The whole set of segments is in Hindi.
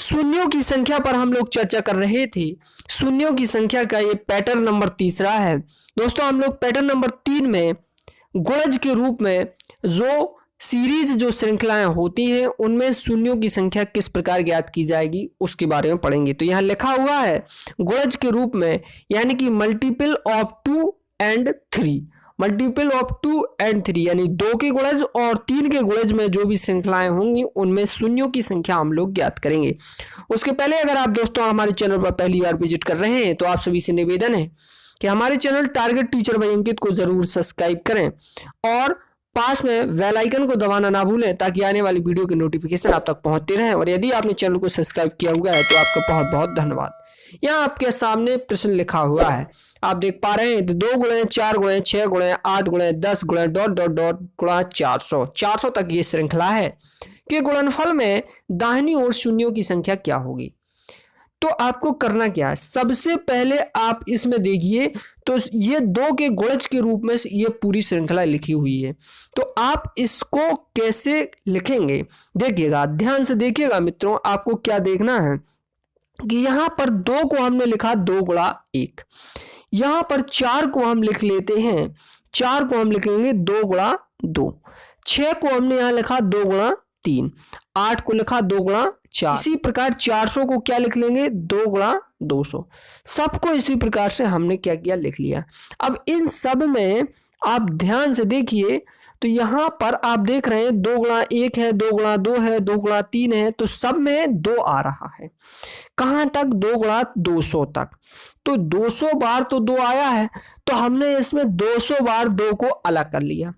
शून्यों की संख्या पर हम लोग चर्चा कर रहे थे। शून्यों की संख्या का ये पैटर्न नंबर तीसरा है। दोस्तों हम लोग पैटर्न नंबर 3 में गुणज के रूप में जो सीरीज जो श्रृंखलाएं होती हैं उनमें शून्यों की संख्या किस प्रकार ज्ञात की जाएगी उसके बारे में पढ़ेंगे। तो यहाँ लिखा हुआ है गुणज के रूप में, यानी कि multiple of 2 and 3, multiple of 2 and 3 यानी 2 के गुणज और 3 के गुणज में जो भी श्रृंखलाएं होंगी उनमें शून्यों की संख्या हम लोग ज्ञात करेंगे। उसके पहले अगर आप दोस्तों हमारे चैनल पर पहली बार विजिट कर रहे हैं तो आप सभी से निवेदन है कि हमारे चैनल टारगेट टीचर बाय अंकित को जरूर सब्सक्राइब करें और पास में बेल आइकन को दबाना ना भूलें ताकि आने वाली वीडियो की नोटिफिकेशन आप तक पहुंचते रहें। और यदि आपने चैनल को सब्सक्राइब किया हुआ है तो आपका बहुत बहुत धन्यवाद। यहाँ आपके सामने प्रश्न लिखा हुआ है, आप देख पा रहे हैं। 2 गुणे 4 गुणे 6 गुणे 8 गुणे 10 गुणे डॉट डॉट डॉट गुणा 400 तक ये श्रृंखला है कि गुणनफल में दाहिनी ओर शून्यों की संख्या क्या होगी। तो आपको करना क्या है, सबसे पहले आप इसमें देखिए तो ये 2 के गुणज के रूप में ये पूरी श्रृंखला लिखी हुई है। तो आप इसको कैसे लिखेंगे देखिएगा, ध्यान से देखिएगा मित्रों। आपको क्या देखना है कि यहाँ पर 2 को हमने लिखा 2 गुणा 1, यहाँ पर 4 को हम लिख लेते हैं, 4 को हम लिखेंगे 2 गुणा 2, 6 को हमने यहाँ लिखा 2 गुणा 3, 8 को लिखा 2 गुणा 4। इसी प्रकार 400 को क्या लिख लेंगे 2 गुणा 200। सबको इसी प्रकार से हमने क्या किया लिख लिया। अब इन सब में आप ध्यान से देखिए तो यहाँ पर आप देख रहे हैं 2 गुणा 1 है, 2 गुणा 2 है, 2 गुणा 3 है, तो सब में 2 आ रहा है। कहाँ तक 2 गुणा 200 तक। तो 200 बार तो 2 आया है, तो हमने इसमें 200 बार 2 को अलग कर लिया।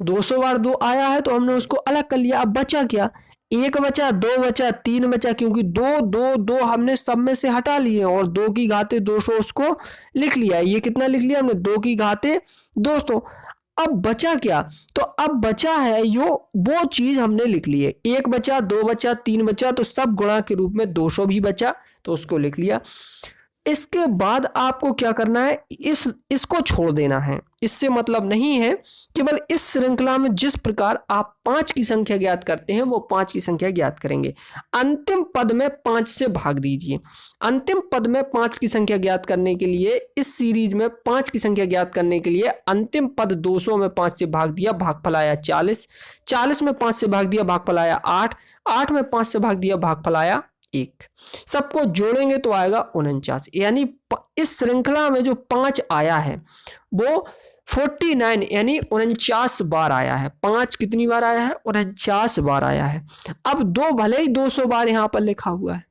200 बार 2 आया है तो हमने उसको अलग कर लिया। अब बचा क्या, 1 बचा, 2 बचा, 3 बचा, क्योंकि 2 2 2 हमने सब में से हटा लिए और 2 की घाते 200 उसको लिख लिया। ये कितना लिख लिया हमने 2 की घाते 200। अब बचा क्या, तो अब बचा है वो चीज हमने लिख ली है। 1 बचा, 2 बचा, 3 बचा, तो सब गुणा के रूप में 200 भी बचा तो उसको लिख लिया। इसके बाद आपको क्या करना है, इसको छोड़ देना है, इससे मतलब नहीं है। केवल इस श्रृंखला में जिस प्रकार आप 5 की संख्या ज्ञात करते हैं वो 5 की संख्या ज्ञात करेंगे। अंतिम पद में 5 से भाग दीजिए। अंतिम पद में 5 की संख्या ज्ञात करने के लिए, इस सीरीज में 5 की संख्या ज्ञात करने के लिए अंतिम पद 200 में 5 से भाग दिया, भागफल आया 40, 40 में 5 से भाग दिया, भागफल आया 8, 8 में 5 से भाग दिया, भागफल आया 1। सबको जोड़ेंगे तो आएगा 49। यानी इस श्रृंखला में जो 5 आया है वो 49 यानी 49 बार आया है। 5 कितनी बार आया है, 49 बार आया है। अब 2 भले ही 200 बार यहाँ पर लिखा हुआ है,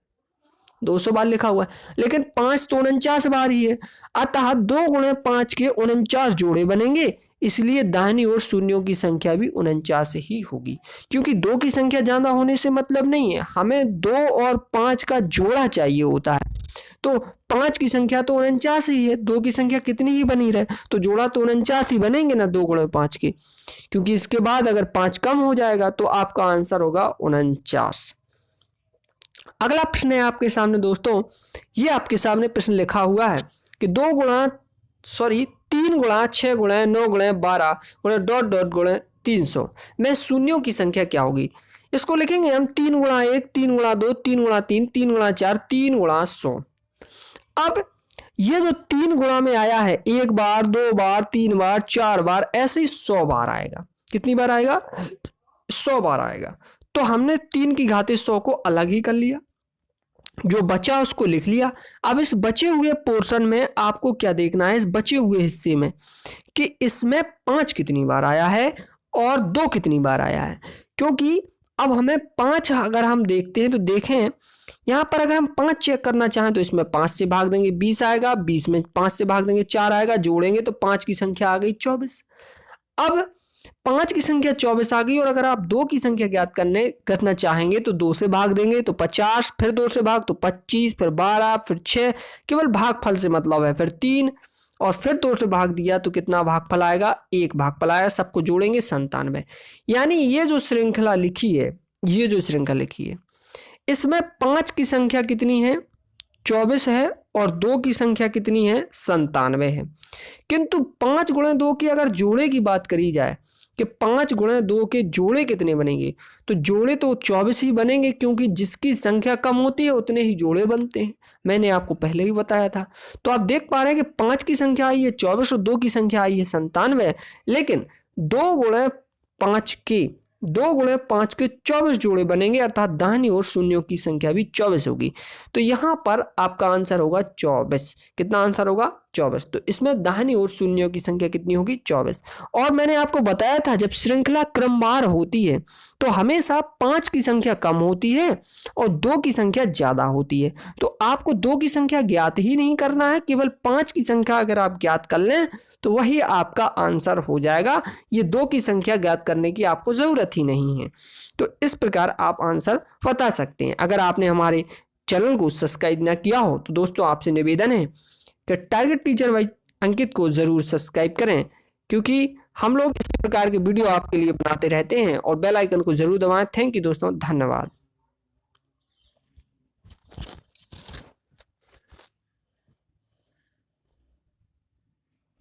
200 बार लिखा हुआ है, लेकिन 5 तो 49 बार ही है। अतः 2 गुणे 5 के 49 जोड़े बनेंगे, इसलिए दाहिनी ओर शून्यों की संख्या भी 49 ही होगी। क्योंकि 2 की संख्या ज्यादा होने से मतलब नहीं है, हमें 2 और 5 का जोड़ा चाहिए होता है। तो 5 की संख्या तो 49 ही है, 2 की संख्या कितनी ही बनी रहे तो जोड़ा तो 49 ही बनेंगे ना 2 गुणे 5 के। क्योंकि इसके बाद अगर 5 कम हो जाएगा तो आपका आंसर होगा 49। अगला प्रश्न है आपके सामने दोस्तों, ये आपके सामने प्रश्न लिखा हुआ है कि 3 गुणा 6 गुणे 9 गुणे 12 गुणे डॉट डॉट गुणे 300 में शून्यों की संख्या क्या होगी। इसको लिखेंगे हम 3 गुणा 1, 3 गुणा 2, 3 गुणा 3, 3 गुणा 4, 3 गुणा 100। अब ये जो 3 गुणा में आया है, 1 बार, 2 बार, 3 बार, 4 बार, ऐसे ही 100 बार आएगा। कितनी बार आएगा, 100 बार आएगा। तो हमने 3 की घाते 100 को अलग ही कर लिया, जो बचा उसको लिख लिया। अब इस बचे हुए पोर्शन में आपको क्या देखना है, इस बचे हुए हिस्से में कि इसमें 5 कितनी बार आया है और 2 कितनी बार आया है। क्योंकि अब हमें 5 अगर हम देखते हैं तो देखें यहाँ पर अगर हम 5 चेक करना चाहें तो इसमें 5 से भाग देंगे 20 आएगा, 20 में 5 से भाग देंगे 4 आएगा, जोड़ेंगे तो 5 की संख्या आ गई 24। अब 5 की संख्या 24 आ गई और अगर आप 2 की संख्या ज्ञात करना चाहेंगे तो 2 से भाग देंगे तो 50, फिर 2 से भाग तो 25, फिर 12, फिर 6, केवल भागफल से मतलब है, फिर 3 और फिर 2 से भाग दिया तो कितना भागफल आएगा, 1 भागफल आएगा। सबको जोड़ेंगे 97। यानी ये जो श्रृंखला लिखी है, ये जो श्रृंखला लिखी है इसमें 5 की संख्या कितनी है, 24 है और 2 की संख्या कितनी है, 97 है। किंतु 5 गुणे 2 की अगर जोड़े की बात करी जाए कि 5 गुणा 2 के जोड़े कितने बनेंगे, तो जोड़े तो 24 ही बनेंगे, क्योंकि जिसकी संख्या कम होती है उतने ही जोड़े बनते हैं। मैंने आपको पहले ही बताया था। तो आप देख पा रहे हैं कि 5 की संख्या आई है 24 और 2 की संख्या आई है 97, लेकिन 2 गुणे 5 के 24 जोड़े बनेंगे, अर्थात दाहिनी ओर शून्यों की संख्या भी 24 होगी। तो यहाँ पर आपका आंसर होगा 24। कितना आंसर होगा? 24। तो इसमें दाहिनी ओर शून्यों की संख्या कितनी होगी? 24। और मैंने आपको बताया था जब श्रृंखला क्रमवार होती है तो हमेशा 5 की संख्या कम होती है और 2 की संख्या ज्यादा होती है। तो आपको 2 की संख्या ज्ञात ही नहीं करना है, केवल 5 की संख्या अगर आप ज्ञात कर लें तो वही आपका आंसर हो जाएगा। ये 2 की संख्या ज्ञात करने की आपको जरूरत ही नहीं है। तो इस प्रकार आप आंसर बता सकते हैं। अगर आपने हमारे चैनल को सब्सक्राइब ना किया हो तो दोस्तों आपसे निवेदन है कि टारगेट टीचर बाय अंकित को जरूर सब्सक्राइब करें, क्योंकि हम लोग इस प्रकार के वीडियो आपके लिए बनाते रहते हैं, और बेल आइकन को जरूर दबाएं। थैंक यू दोस्तों, धन्यवाद।